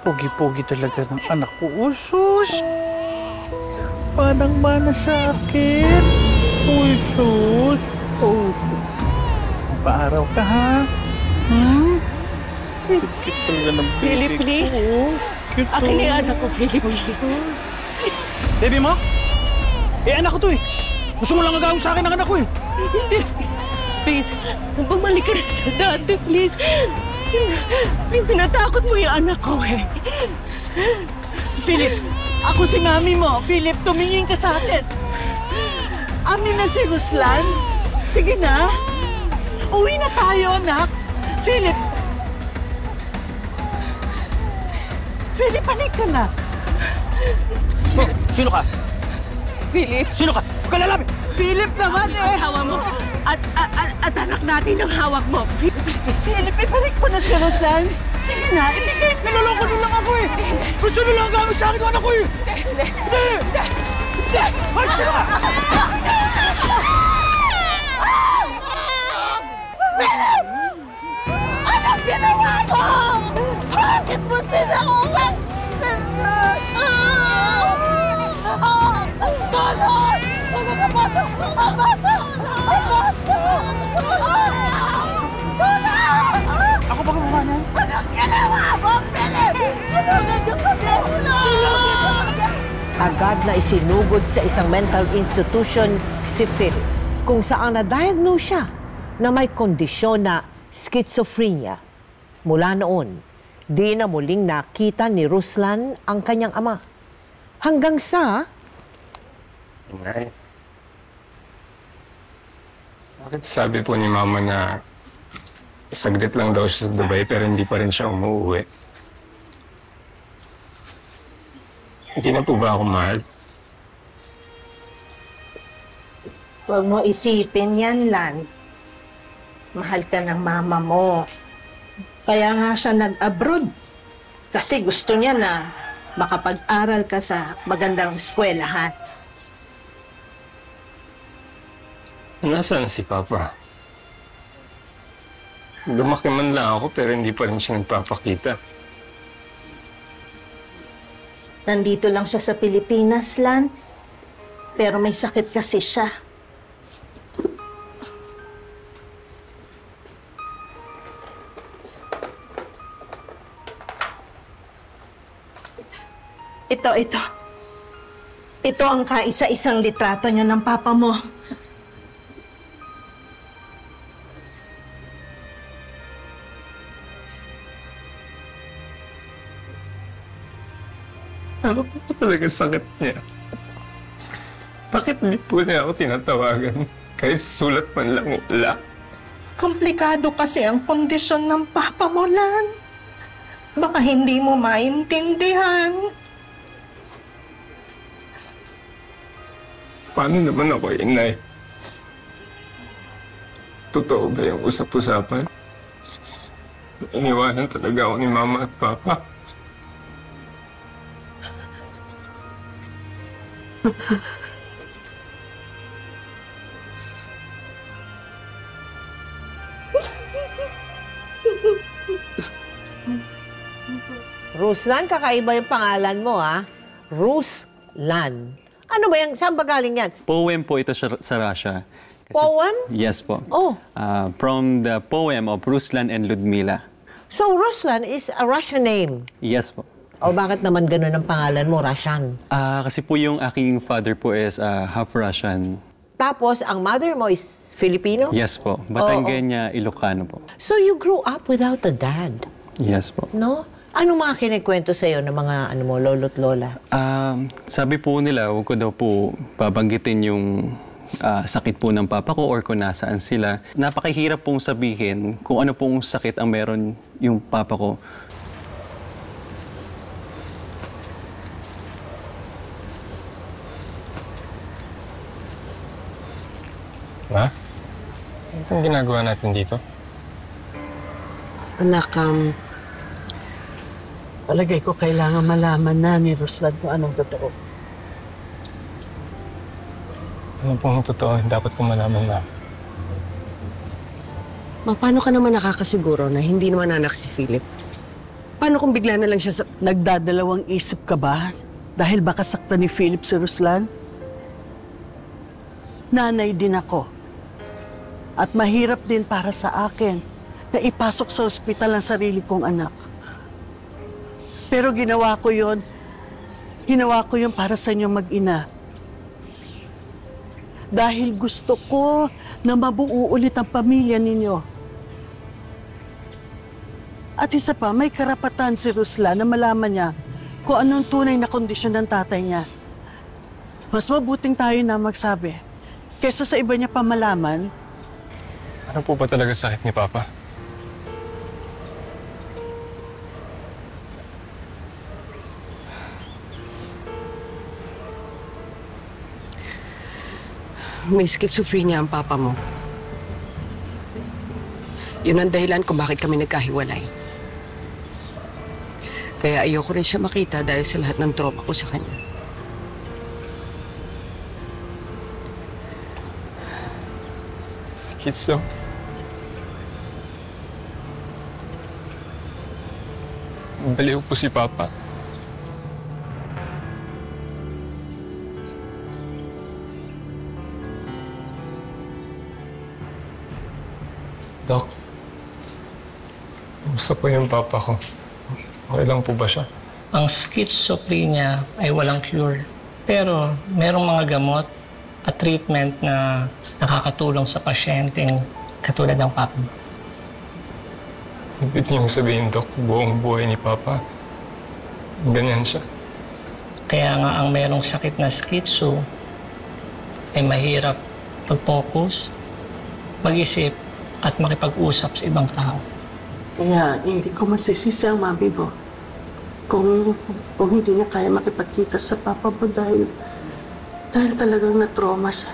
Pogi-pogi talaga ng anak ko. Usus! Manang-mana sa akin. Usus! Usus! Paaraw ka, ha? Cute talaga ng Philip, please. Cute. Akin na yung anak ko, Philip, please. Baby mo? Anak ko to eh. Gusto mo lang agawin sa akin ang anak ko eh. Hindi. Please, bumalik ka na sa dati, please. Please, tinatakot mo yung anak ko eh. Philip, ako si mami mo. Philip, tumingin ka sa akin. Amin na si Ruslan. Sige na. Uwi na tayo, anak. Philip. Philip, balik ka na. Sino ka? Philip. Sino ka? Huwag ka lalapit! Philip naman eh. Hawa mo. At anak natin ang hawak mo. Philip, ibalik mo na si Ruslan. Sige na, ibigay. Naloloko nyo lang ako eh! Gusto nyo lang gamit sa akin ang anak ko eh! Hindi! Hindi! Ay, sino ka? Philip! Anong ginawa mo? Bakit mo sinausan si Ruslan? Tulong! Tulong ang bata! Ang bata! Ang bata! Tulong! Ako ba kamahanan? Anong ginawa mo, Philip? Tulungan niyo kami! Tulungan niyo kami! Agad na isinugod sa isang mental institution si Phil, kung saan na-diagnose siya na may kondisyon na schizophrenia. Mula noon, di na muling nakita ni Ruslan ang kanyang ama. Hanggang sa... Inay, bakit sabi po ni Mama na saglit lang daw siya sa Dubai pero hindi pa rin siya umuwi? Hindi na po ba ako mahal? Huwag mo isipin yan, Lan. Mahal ka ng mama mo. Kaya nga siya nag-abroad. Kasi gusto niya na makapag-aral ka sa magandang eskwelahan. Nasaan si Papa? Lumaki man lang ako pero hindi pa rin siya nagpapakita. Nandito lang siya sa Pilipinas, Lan. Pero may sakit kasi siya. Ito. Ito ang kaisa-isang litrato niyo ng papa mo. Ano po talaga sakit niya? Bakit hindi po niya ako tinatawagan? Kahit sulat man lang wala. Komplikado kasi ang kondisyon ng papa mo, Lan. Baka hindi mo maintindihan. Paano naman ako, Inay? Totoo ba yung usap-usapan? Iniwanan talaga ako ni Mama at Papa. Ruslan, kakaiba yung pangalan mo, ha? Ruslan. Ano ba yan? Saan ba galing yan? Poem po ito sa Russia. Poem? Yes po. Oh. From the poem of Ruslan and Ludmila. So, Ruslan is a Russian name? Yes po. O bakit naman ganun ang pangalan mo, Russian? Kasi po yung aking father po is half Russian. Tapos, ang mother mo is Filipino? Yes po. Batangueña, Ilocano po. So, you grew up without a dad? Yes po. No? Anong mga kinikwento sa'yo ng mga lolo't lola? Sabi po nila, huwag ko daw po babanggitin yung sakit po ng papa ko or kung nasaan sila. Napakahirap pong sabihin kung ano pong sakit ang meron yung papa ko. Ma? Ano ginagawa natin dito? Anak, Palagay ko kailangan malaman na ni Ruslan kung anong totoo. Ano pong totoo? Dapat ko malaman na. paano ka naman nakakasiguro na hindi naman anak si Philip? Paano kung bigla na lang siya sa... Nagdadalawang isip ka ba? Dahil baka sakta ni Philip si Ruslan? Nanay din ako. At mahirap din para sa akin na ipasok sa ospital ang sarili kong anak. Pero ginawa ko yon para sa inyong mag-ina. Dahil gusto ko na mabuo ulit ang pamilya ninyo. At isa pa, may karapatan si Ruslan na malaman niya kung anong tunay na kondisyon ng tatay niya. Mas mabuting tayo na magsabi kaysa sa iba niya pa malaman. Ano po ba talaga sakit ni Papa? May schizophrenia ang papa mo. Yun ang dahilan kung bakit kami nagkahiwalay. Kaya ayoko rin siya makita dahil sa lahat ng trauma ko sa kanya. Schizo? Baliw po si Papa. Doc, kumusta po yung Papa ko? Okay lang po ba siya? Ang schizophrenia ay walang cure. Pero merong mga gamot at treatment na nakakatulong sa pasyenteng katulad ng Papa mo. Ibig niyong sabihin, Doc, buong buhay ni Papa, ganyan siya. Kaya nga ang merong sakit na schizo ay mahirap mag-focus, mag-isip, at makipag-usap sa ibang tao. Kaya hindi ko masisisi ang mami mo kung hindi niya kaya makipagkita sa papa mo dahil talagang na-trauma siya.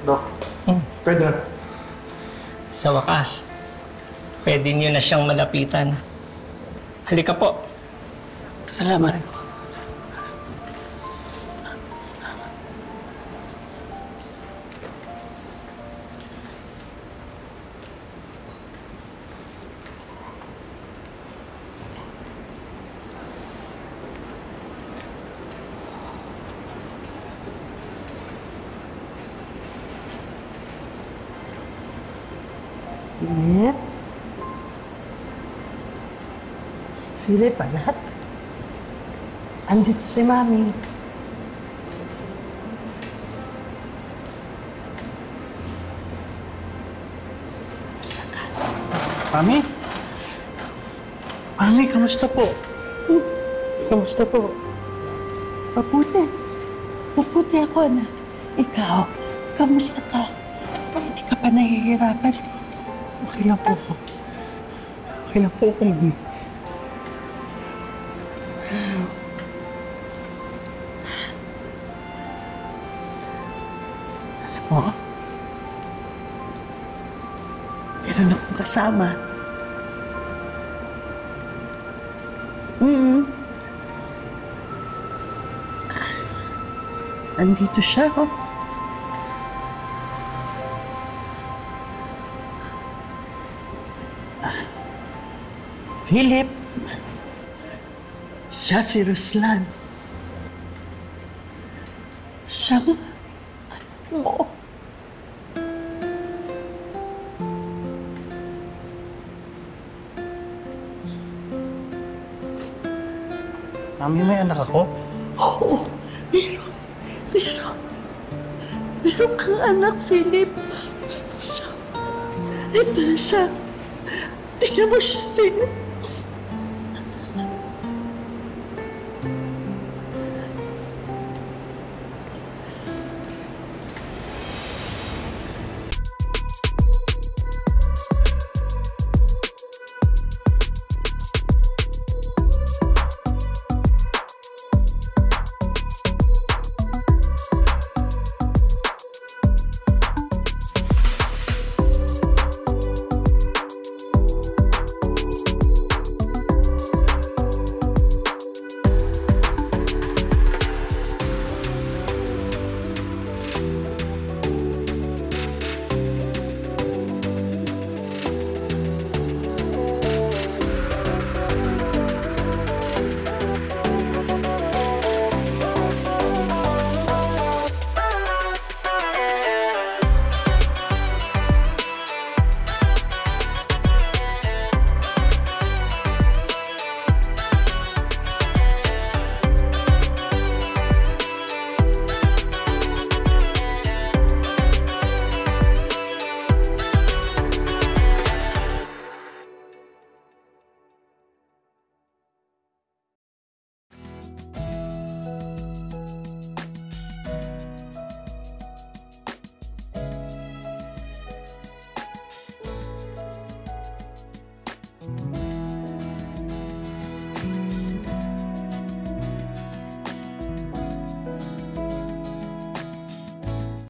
Dok, pwede. Sa wakas, pwede niyo na siyang malapitan. Halika po. Salamat. Philip? Philip, anak? Andito si Mami. Kamusta ka? Mami? Mami, kamusta po? Kamusta po? Mabuti. Mabuti ako, anak. Ikaw, kamusta ka? Hindi ka pa nahihirapan. Okay lang po ako. Okay lang po ako, Mami. Alam mo, meron akong kasama. Andito siya, oh. Philip, siya si Ruslan. Siyang anak mo. Mami, may anak ako? Oo, meron. Meron kang anak, Philip. Ito na siya. Tingnan mo siya, Philip.